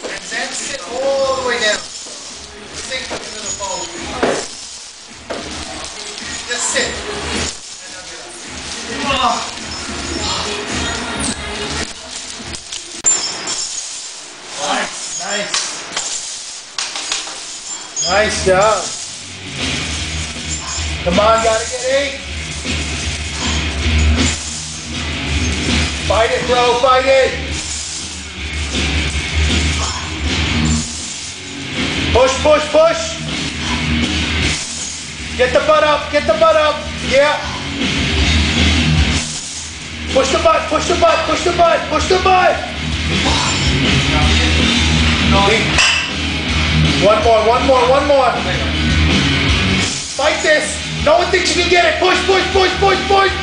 And then sit all the way down. Sink into the bowl. Just sit. Nice. Nice job. Come on, gotta get 8. Fight it, bro, fight it. Push, push, push. Get the butt up, get the butt up. Yeah. Push the butt, push the butt, push the butt, push the butt. One more, one more, one more. Fight this. No one thinks you can get it. Push, push, push, push, push.